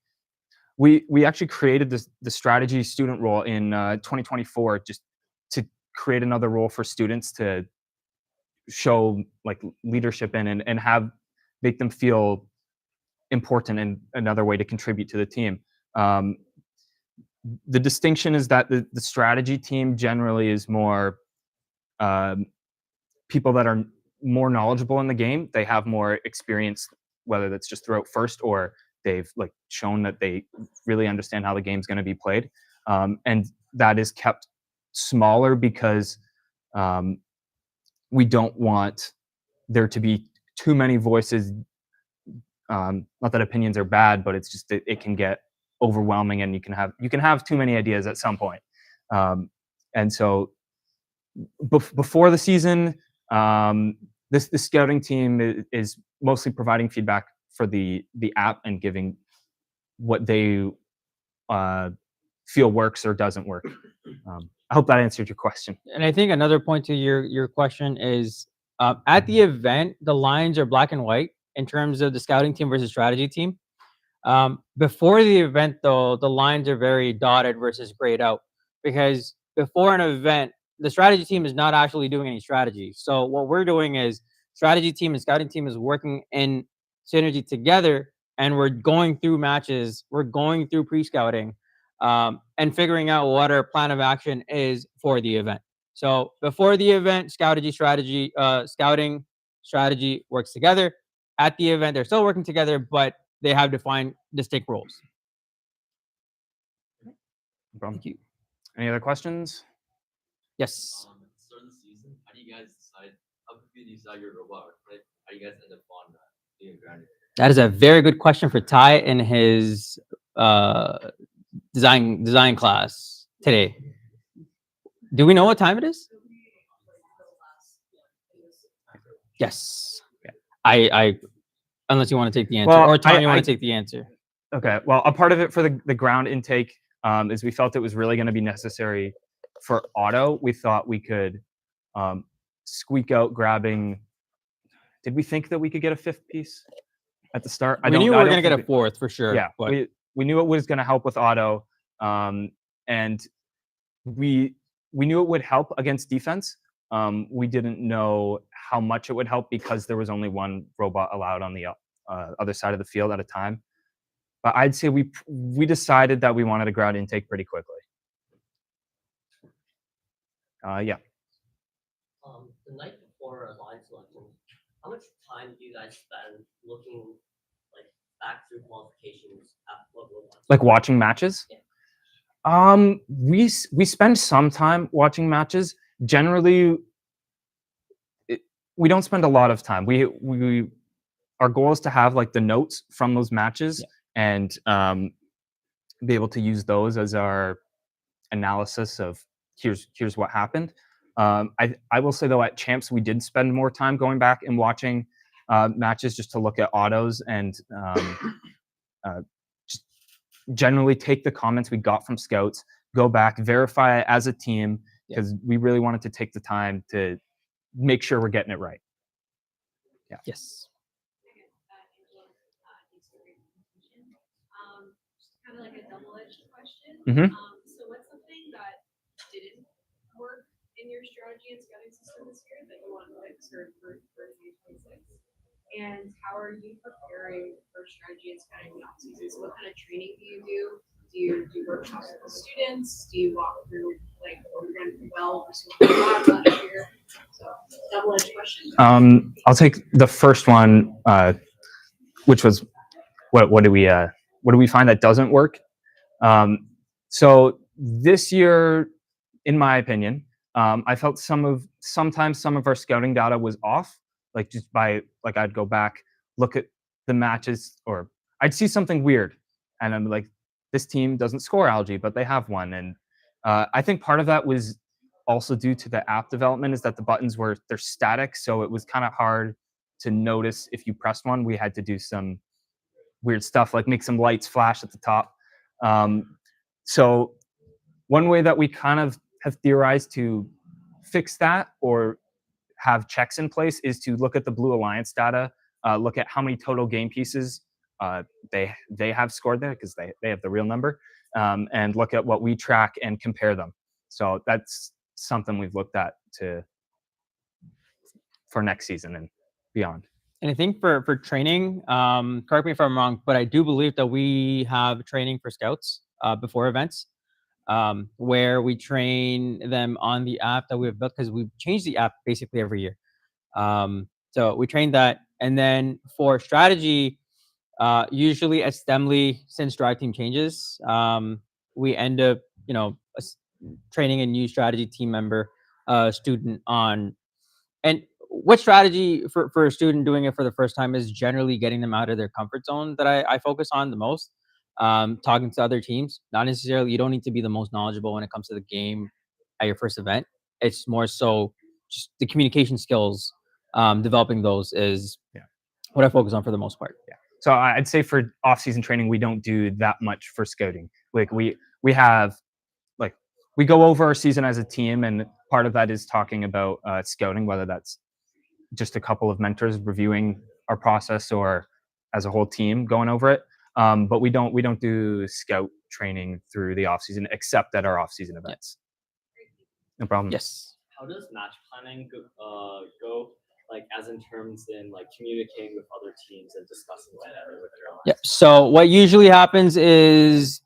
we actually created the strategy student role in 2024 just to create another role for students to show like leadership in and have make them feel important and another way to contribute to the team. The distinction is that the strategy team generally is more people that are more knowledgeable in the game. They have more experience, whether that's just throughout first or they've like shown that they really understand how the game's going to be played, and that is kept smaller because we don't want there to be too many voices. Not that opinions are bad, but it's just it can get overwhelming, and you can have too many ideas at some point. And so before the season, this scouting team is mostly providing feedback for the app and giving what they feel works or doesn't work. I hope that answered your question. And I think another point to your question is at the event, the lines are black and white in terms of the scouting team versus strategy team. Before the event, though, the lines are very dotted versus grayed out because before an event, the strategy team is not actually doing any strategy. So what we're doing is strategy team and scouting team is working in synergy together, and we're going through matches, we're going through pre-scouting, and figuring out what our plan of action is for the event. So before the event, scouting strategy works together. At the event, they're still working together, but they have defined distinct roles. No problem. Thank you. Any other questions? Yes. At the start of the season, how do you guys decide? How quickly do you decide your robot archetype? How do you guys end up on being grounded? That is a very good question for Ty in his design class today. Do we know what time it is? Yes. I unless you want to take the answer, Well, or Tom, you want to take the answer. Okay. Well, a part of it for the ground intake is we felt it was really going to be necessary for auto. We thought we could squeak out grabbing. Did we think that we could get a fifth piece at the start? We knew we were going to get a fourth for sure. Yeah, but we knew it was going to help with auto, and we knew it would help against defense. We didn't know how much it would help because there was only one robot allowed on the other side of the field at a time. But I'd say we decided that we wanted a ground intake pretty quickly. Yeah. The night before line selection, how much time do you guys spend looking like back through qualifications at what robots? Like watching matches? Yeah. We spend some time watching matches. Generally, we don't spend a lot of time. We our goal is to have like the notes from those matches and be able to use those as our analysis of here's what happened. I will say though, at champs we did spend more time going back and watching matches just to look at autos and just generally take the comments we got from scouts, go back, verify it as a team because we really wanted to take the time to make sure we're getting it right. Yeah. yes. Kind of like a double-edged question. Mhm. So what's something that didn't work are you preparing for strategy and scouting in the off season? So what kind of training do you do? Do you do workshops with the students? Do you walk through like what went well versus what went bad last year? So double-edged question. I'll take the first one, which was what do we find that doesn't work? So this year, in my opinion, I felt sometimes some of our scouting data was off. Like just by like I'd go back, look at the matches, or I'd see something weird, and I'm like, this team doesn't score algae, but they have one. And I think part of that was also due to the app development, is that the buttons they're static, so it was kind of hard to notice if you pressed one. We had to do some weird stuff like make some lights flash at the top. So one way that we kind of have theorized to fix that or have checks in place is to look at the Blue Alliance data, look at how many total game pieces they have scored there, because they have the real number, and look at what we track and compare them. So that's something we've looked at for next season and beyond. And I think for training, correct me if I'm wrong, but I do believe that we have training for scouts before events, where we train them on the app that we've built, because we've changed the app basically every year. So we train that, and then for strategy, usually at Stemley, since drive team changes, we end up training a new strategy team member, student on. And what strategy for a student doing it for the first time is generally getting them out of their comfort zone that I focus on the most. Talking to other teams, not necessarily, you don't need to be the most knowledgeable when it comes to the game at your first event. It's more so just the communication skills, developing those is what I focus on for the most part. Yeah. So I'd say for off-season training, we don't do that much for scouting. Like we have we go over our season as a team, and part of that is talking about scouting, whether that's just a couple of mentors reviewing our process or as a whole team going over it. But we don't do scout training through the off season, except at our off season events. No problem. Yes. How does match planning go? Like as in terms in like communicating with other teams and discussing with your allies? Yeah. So what usually happens is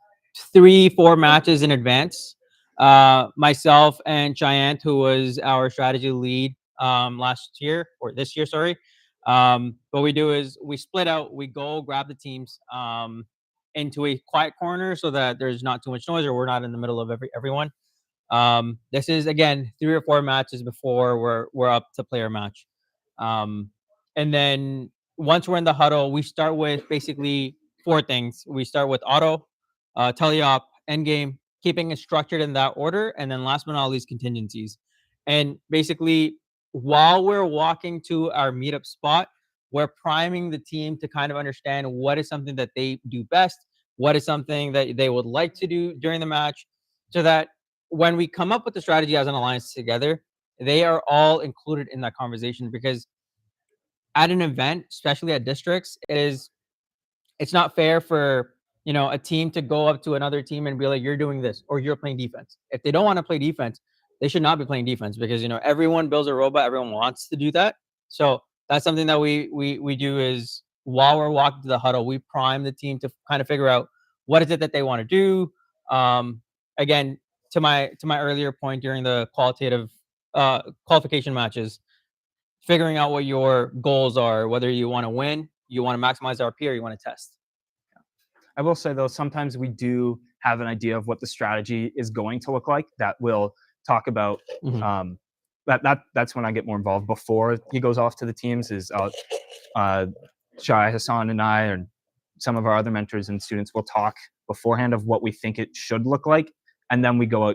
3-4 matches in advance. Myself and Cheyenne, who was our strategy lead last year or this year, sorry. What we do is we split out, we go grab the teams into a quiet corner so that there's not too much noise or we're not in the middle of everyone. This is again 3 or 4 matches before we're up to player match. And then once we're in the huddle, we start with basically 4 things. We start with auto, teleop, endgame, keeping it structured in that order, and then last but not least, contingencies. And basically, while we're walking to our meetup spot, we're priming the team to kind of understand what is something that they do best, what is something that they would like to do during the match, so that when we come up with the strategy as an alliance together, they are all included in that conversation. Because at an event, especially at districts, it's not fair for a team to go up to another team and be like, you're doing this or you're playing defense. If they don't want to play defense, they should not be playing defense, because everyone builds a robot, everyone wants to do that. So that's something that we do, is while we're walking to the huddle, we prime the team to kind of figure out what is it that they want to do. Again, to my earlier point during the qualitative qualification matches, figuring out what your goals are, whether you want to win, you want to maximize RP, or you want to test. I will say though, sometimes we do have an idea of what the strategy is going to look like that we'll talk about. Mhm. That's when I get more involved. Before he goes off to the teams, is Shai, Hassan, and I, and some of our other mentors and students will talk beforehand of what we think it should look like, and then we'll go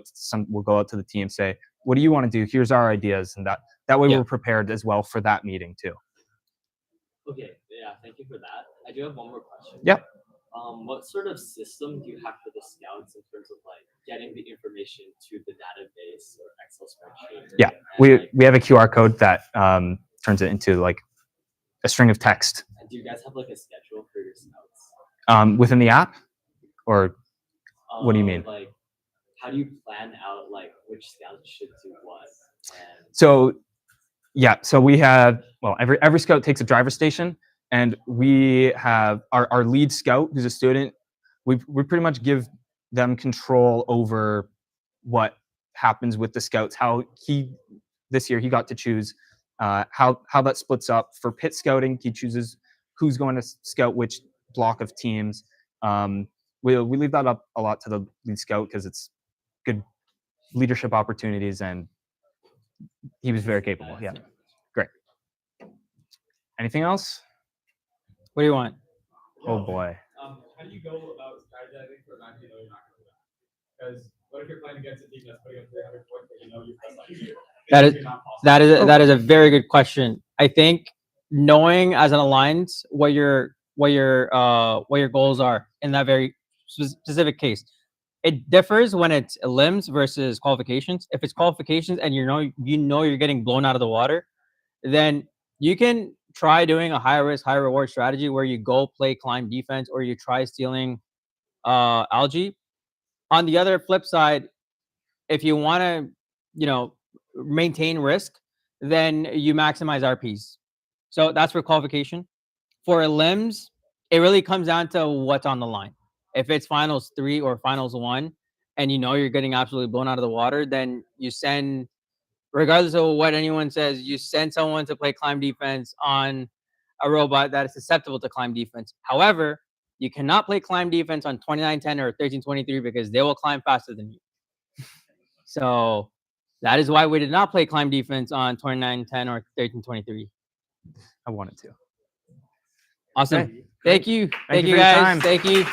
out to the team, say, what do you want to do? Here's our ideas, and that way we're prepared as well for that meeting too. Okay, yeah, thank you for that. I do have one more question. Yep. What sort of system do you have for the scouts in terms of like getting the information to the database or Excel spreadsheet? Yeah, we have a QR code that turns it into like a string of text. And do you guys have like a schedule for your scouts? Within the app, or what do you mean? Like, how do you plan out like which scouts should do what? So we have, every scout takes a driver station, And we have our lead scout, who's a student. We pretty much give them control over what happens with the scouts. This year he got to choose how that splits up. For pit scouting, he chooses who's going to scout which block of teams. We leave that up a lot to the lead scout because it's good leadership opportunities, and he was very capable. Yeah, great. Anything else? What do you want? Oh boy. How do you go about strategizing for a match you know you're not going to win? Because what if you're playing against a team that's putting up 300 points, but you know you've got like That is a very good question. I think knowing as an alliance what your goals are in that very specific case. It differs when it's limbs versus qualifications. If it's qualifications and you know you're getting blown out of the water, then you can try doing a high risk, high reward strategy where you go play climb defense or you try stealing algae. On the other flip side, if you want to, maintain risk, then you maximize RPs. So that's for qualification. For limbs, it really comes down to what's on the line. If it's finals 3 or finals 1, and you know you're getting absolutely blown out of the water, then you send, regardless of what anyone says, you send someone to play climb defense on a robot that is susceptible to climb defense. However, you cannot play climb defense on 2910 or 1323 because they will climb faster than you. So that is why we did not play climb defense on 2910 or 1323. I wanted to. Awesome. Okay. Thank you. Thank you you for your guys. time. Thank you.